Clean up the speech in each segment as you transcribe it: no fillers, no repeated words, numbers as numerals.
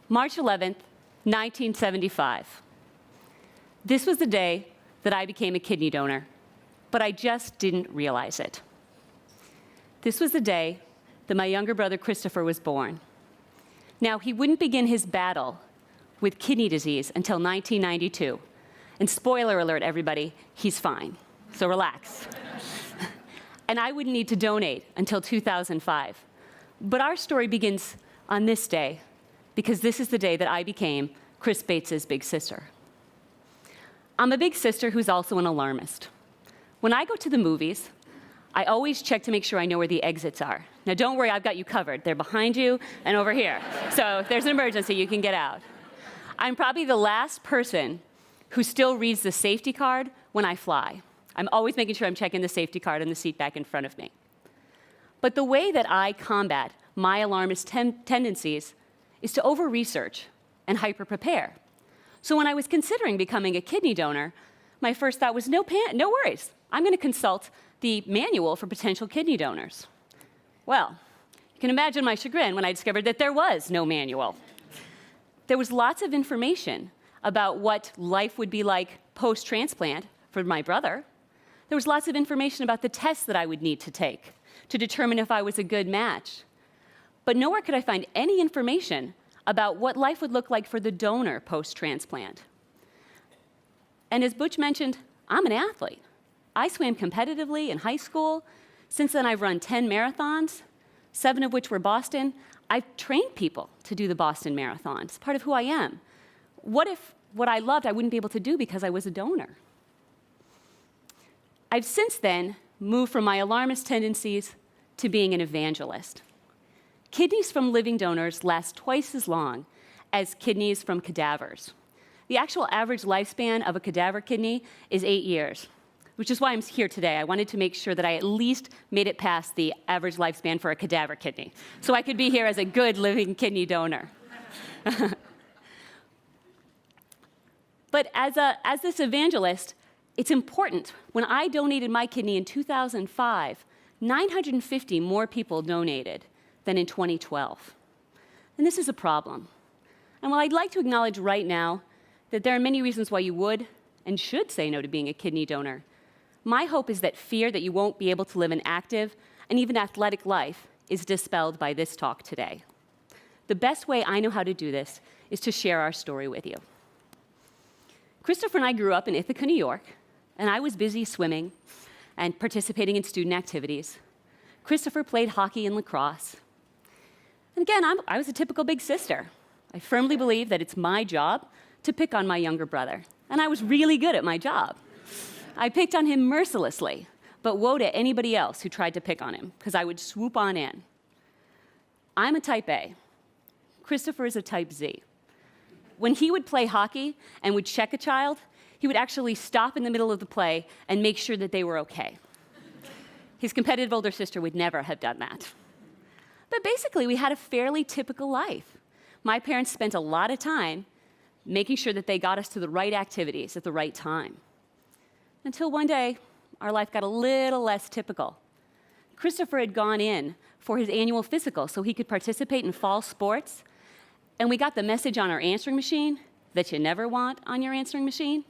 March 11th, 1975. This was the day that I became a kidney donor, but I just didn't realize it. This was the day that my younger brother Christopher was born. Now, he wouldn't begin his battle with kidney disease until 1992. And spoiler alert, everybody, he's fine. So relax. And I wouldn't need to donate until 2005. But our story begins on this day, because this is the day that I became Chris Bates's big sister. I'm a big sister who's also an alarmist. When I go to the movies, I always check to make sure I know where the exits are. Now, don't worry, I've got you covered. They're behind you and over here. So if there's an emergency, you can get out. I'm probably the last person who still reads the safety card when I fly. I'm always making sure I'm checking the safety card on the seat back in front of me. But the way that I combat my alarmist tendencies is to over-research and hyper-prepare. So when I was considering becoming a kidney donor, my first thought was, no worries. I'm going to consult the manual for potential kidney donors. Well, you can imagine my chagrin when I discovered that there was no manual. There was lots of information about what life would be like post-transplant for my brother. There was lots of information about the tests that I would need to take to determine if I was a good match. But nowhere could I find any information about what life would look like for the donor post-transplant. And as Butch mentioned, I'm an athlete. I swam competitively in high school. Since then, I've run 10 marathons, 7 of which were Boston. I've trained people to do the Boston Marathon. It's part of who I am. What if what I loved I wouldn't be able to do because I was a donor? I've since then moved from my alarmist tendencies to being an evangelist. Kidneys from living donors last twice as long as kidneys from cadavers. The actual average lifespan of a cadaver kidney is 8 years, which is why I'm here today. I wanted to make sure that I at least made it past the average lifespan for a cadaver kidney, so I could be here as a good living kidney donor. But as this evangelist, it's important. When I donated my kidney in 2005, 950 more people donated than in 2012. And this is a problem. And while I'd like to acknowledge right now that there are many reasons why you would and should say no to being a kidney donor, my hope is that fear that you won't be able to live an active and even athletic life is dispelled by this talk today. The best way I know how to do this is to share our story with you. Christopher and I grew up in Ithaca, New York, and I was busy swimming and participating in student activities. Christopher played hockey and lacrosse. And again, I was a typical big sister. I firmly believe that it's my job to pick on my younger brother, and I was really good at my job. I picked on him mercilessly, but woe to anybody else who tried to pick on him, because I would swoop on in. I'm a type A. Christopher is a type Z. When he would play hockey and would check a child, he would actually stop in the middle of the play and make sure that they were okay. His competitive older sister would never have done that. But basically, we had a fairly typical life. My parents spent a lot of time making sure that they got us to the right activities at the right time. Until one day, our life got a little less typical. Christopher had gone in for his annual physical so he could participate in fall sports, and we got the message on our answering machine that you never want on your answering machine.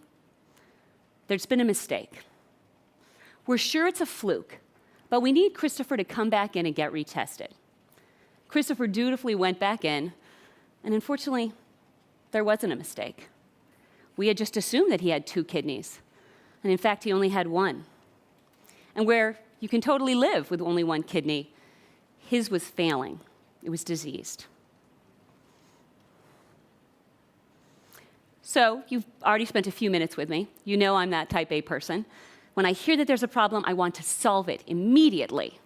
There's been a mistake. We're sure it's a fluke, but we need Christopher to come back in and get retested. Christopher dutifully went back in, and unfortunately, there wasn't a mistake. We had just assumed that he had 2 kidneys, and in fact, he only had 1. And where you can totally live with only 1 kidney, his was failing. It was diseased. So you've already spent a few minutes with me. You know I'm that type A person. When I hear that there's a problem, I want to solve it immediately.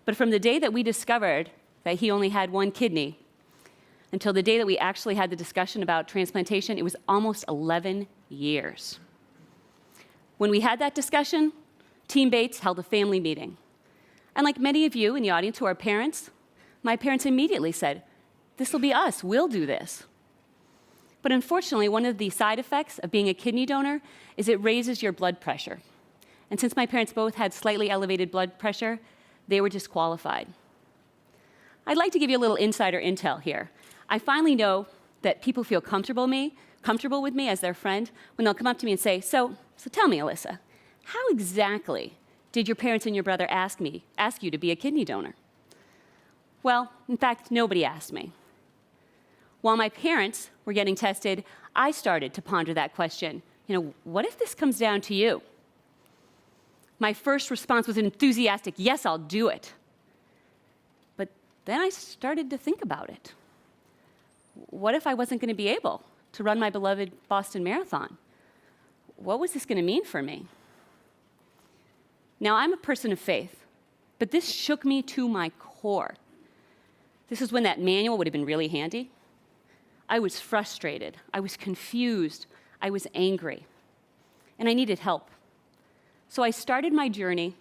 But from the day that we discovered that he only had 1 kidney until the day that we actually had the discussion about transplantation, it was almost 11 years. When we had that discussion, Team Bates held a family meeting. And like many of you in the audience who are parents, my parents immediately said, "This will be us, we'll do this." But unfortunately, one of the side effects of being a kidney donor is it raises your blood pressure. And since my parents both had slightly elevated blood pressure, they were disqualified. I'd like to give you a little insider intel here. I finally know that people feel comfortable with me as their friend when they'll come up to me and say, so tell me, Allyssa, how exactly did your parents and your brother ask you to be a kidney donor? Well, in fact, nobody asked me. While my parents were getting tested, I started to ponder that question. What if this comes down to you? My first response was an enthusiastic, yes, I'll do it. But then I started to think about it. What if I wasn't going to be able to run my beloved Boston Marathon? What was this going to mean for me? Now, I'm a person of faith, but this shook me to my core. This is when that manual would have been really handy. I was frustrated. I was confused. I was angry. And I needed help. So I started my journey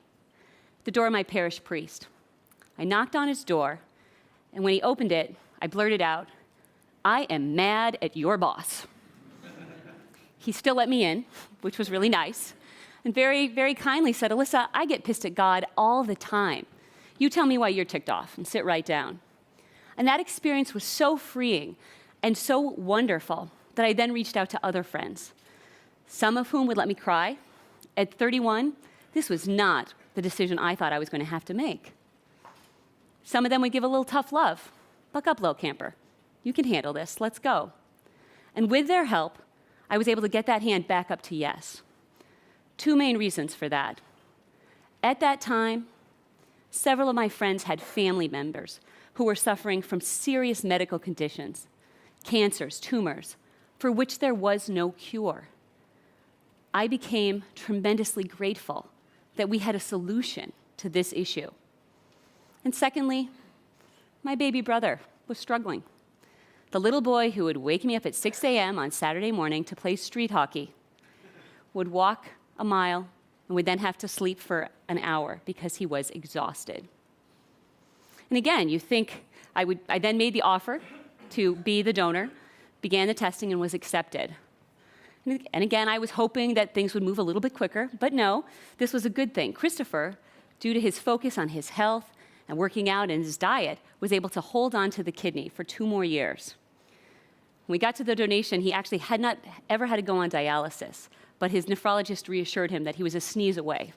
at the door of my parish priest. I knocked on his door, and when he opened it, I blurted out, I am mad at your boss. He still let me in, which was really nice, and very, very kindly said, Allyssa, I get pissed at God all the time. You tell me why you're ticked off, and sit right down. And that experience was so freeing and so wonderful that I then reached out to other friends, some of whom would let me cry. At 31, this was not the decision I thought I was going to have to make. Some of them would give a little tough love. Buck up, little camper. You can handle this. Let's go. And with their help, I was able to get that hand back up to yes. Two main reasons for that. At that time, several of my friends had family members who were suffering from serious medical conditions, cancers, tumors, for which there was no cure. I became tremendously grateful that we had a solution to this issue. And secondly, my baby brother was struggling. The little boy who would wake me up at 6 a.m. on Saturday morning to play street hockey would walk a mile and would then have to sleep for an hour because he was exhausted. And again, you think I then made the offer to be the donor, began the testing, and was accepted. And again, I was hoping that things would move a little bit quicker, but no, this was a good thing. Christopher, due to his focus on his health and working out and his diet, was able to hold on to the kidney for 2 more years. When we got to the donation, he actually had not ever had to go on dialysis, but his nephrologist reassured him that he was a sneeze away.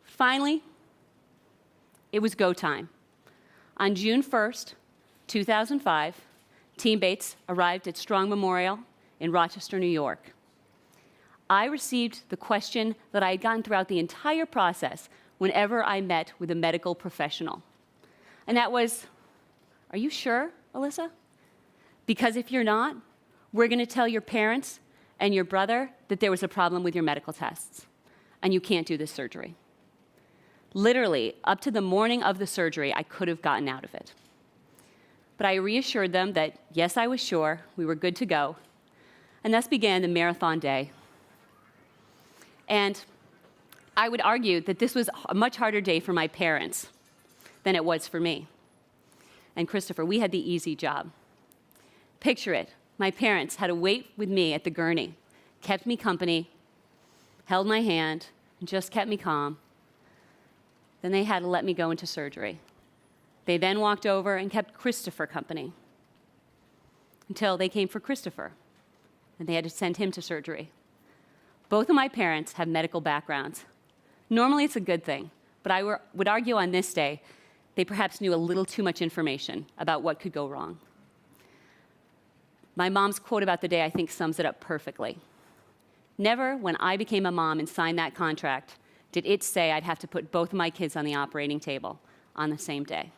Finally, it was go time. On June 1st, 2005, Team Bates arrived at Strong Memorial in Rochester, New York. I received the question that I had gotten throughout the entire process whenever I met with a medical professional. And that was, are you sure, Allyssa? Because if you're not, we're going to tell your parents and your brother that there was a problem with your medical tests, and you can't do this surgery. Literally, up to the morning of the surgery, I could have gotten out of it. But I reassured them that, yes, I was sure, we were good to go, and thus began the marathon day. And I would argue that this was a much harder day for my parents than it was for me. And Christopher, we had the easy job. Picture it. My parents had to wait with me at the gurney, kept me company, held my hand, and just kept me calm. Then they had to let me go into surgery. They then walked over and kept Christopher company until they came for Christopher, and they had to send him to surgery. Both of my parents have medical backgrounds. Normally, it's a good thing, but I would argue on this day, they perhaps knew a little too much information about what could go wrong. My mom's quote about the day, I think, sums it up perfectly. Never, when I became a mom and signed that contract, did it say I'd have to put both of my kids on the operating table on the same day.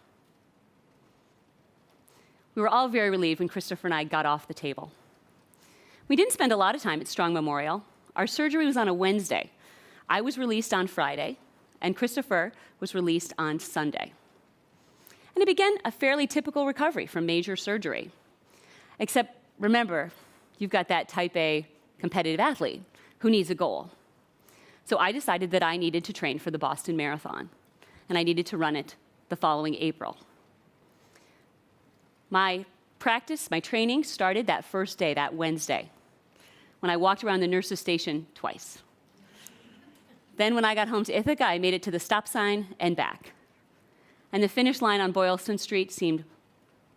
We were all very relieved when Christopher and I got off the table. We didn't spend a lot of time at Strong Memorial. Our surgery was on a Wednesday. I was released on Friday, and Christopher was released on Sunday. And it began a fairly typical recovery from major surgery. Except, remember, you've got that type A competitive athlete who needs a goal. So I decided that I needed to train for the Boston Marathon, and I needed to run it the following April. My practice, my training started that first day, that Wednesday, when I walked around the nurse's station twice. Then when I got home to Ithaca, I made it to the stop sign and back. And the finish line on Boylston Street seemed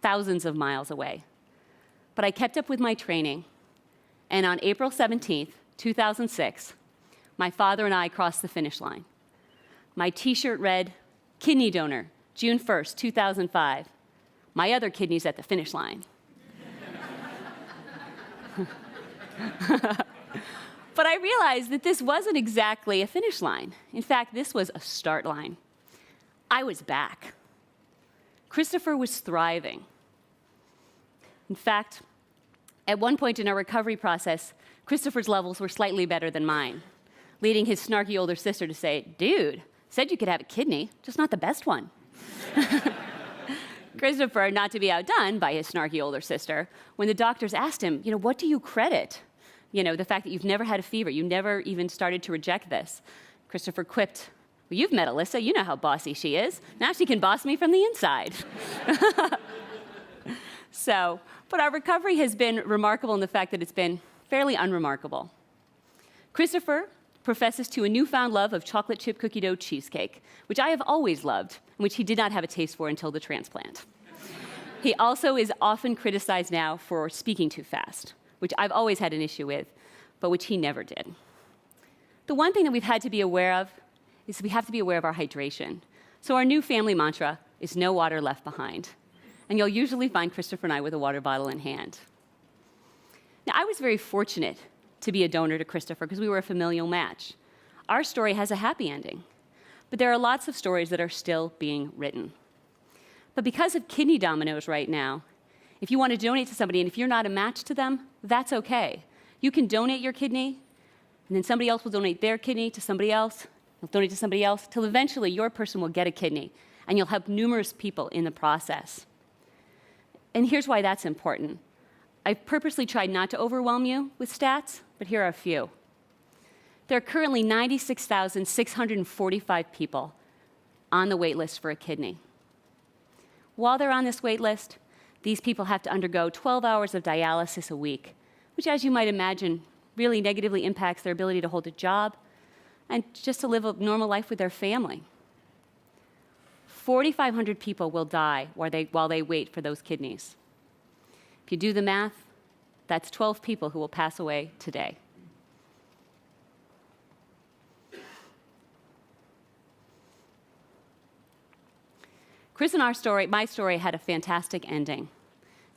thousands of miles away but I kept up with my training. And on April 17th, 2006, my father and I crossed the finish line. My T-shirt read, "Kidney donor, June 1st, 2005. My other kidney's at the finish line." But I realized that this wasn't exactly a finish line. In fact, this was a start line. I was back. Christopher was thriving. In fact, at one point in our recovery process, Christopher's levels were slightly better than mine, leading his snarky older sister to say, "Dude, said you could have a kidney, just not the best one." Christopher, not to be outdone by his snarky older sister, when the doctors asked him, what do you credit? The fact that you've never had a fever, you never even started to reject this. Christopher quipped, "Well, you've met Allyssa, you know how bossy she is. Now she can boss me from the inside." But our recovery has been remarkable in the fact that it's been fairly unremarkable. Christopher professes to a newfound love of chocolate chip cookie dough cheesecake, which I have always loved, and which he did not have a taste for until the transplant. He also is often criticized now for speaking too fast, which I've always had an issue with, but which he never did. The one thing that we've had to be aware of is we have to be aware of our hydration. So our new family mantra is no water left behind. And you'll usually find Christopher and I with a water bottle in hand. Now, I was very fortunate to be a donor to Christopher because we were a familial match. Our story has a happy ending, but there are lots of stories that are still being written. But because of kidney dominoes right now, if you want to donate to somebody and if you're not a match to them, that's okay. You can donate your kidney, and then somebody else will donate their kidney to somebody else, they'll donate to somebody else, till eventually your person will get a kidney, and you'll help numerous people in the process. And here's why that's important. I've purposely tried not to overwhelm you with stats, but here are a few. There are currently 96,645 people on the wait list for a kidney. While they're on this wait list, these people have to undergo 12 hours of dialysis a week, which, as you might imagine, really negatively impacts their ability to hold a job and just to live a normal life with their family. 4,500 people will die while they wait for those kidneys. If you do the math, that's 12 people who will pass away today. Chris and my story had a fantastic ending.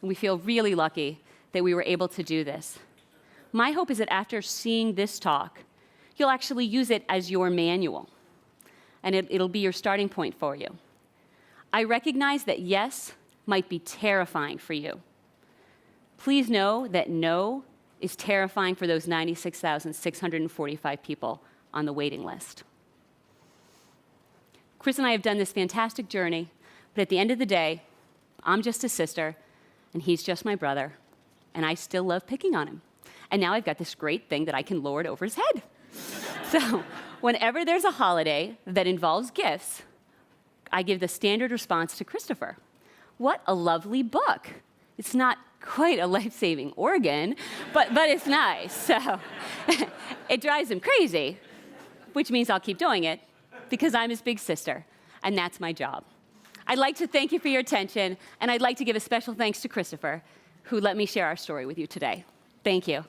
And we feel really lucky that we were able to do this. My hope is that after seeing this talk, you'll actually use it as your manual. And it'll be your starting point for you. I recognize that yes might be terrifying for you. Please know that no is terrifying for those 96,645 people on the waiting list. Chris and I have done this fantastic journey, but at the end of the day, I'm just his sister, and he's just my brother, and I still love picking on him. And now I've got this great thing that I can lord over his head. So whenever there's a holiday that involves gifts, I give the standard response to Christopher. "What a lovely book." It's not quite a life-saving organ, but it's nice. So it drives him crazy, which means I'll keep doing it because I'm his big sister, and that's my job. I'd like to thank you for your attention, and I'd like to give a special thanks to Christopher, who let me share our story with you today. Thank you.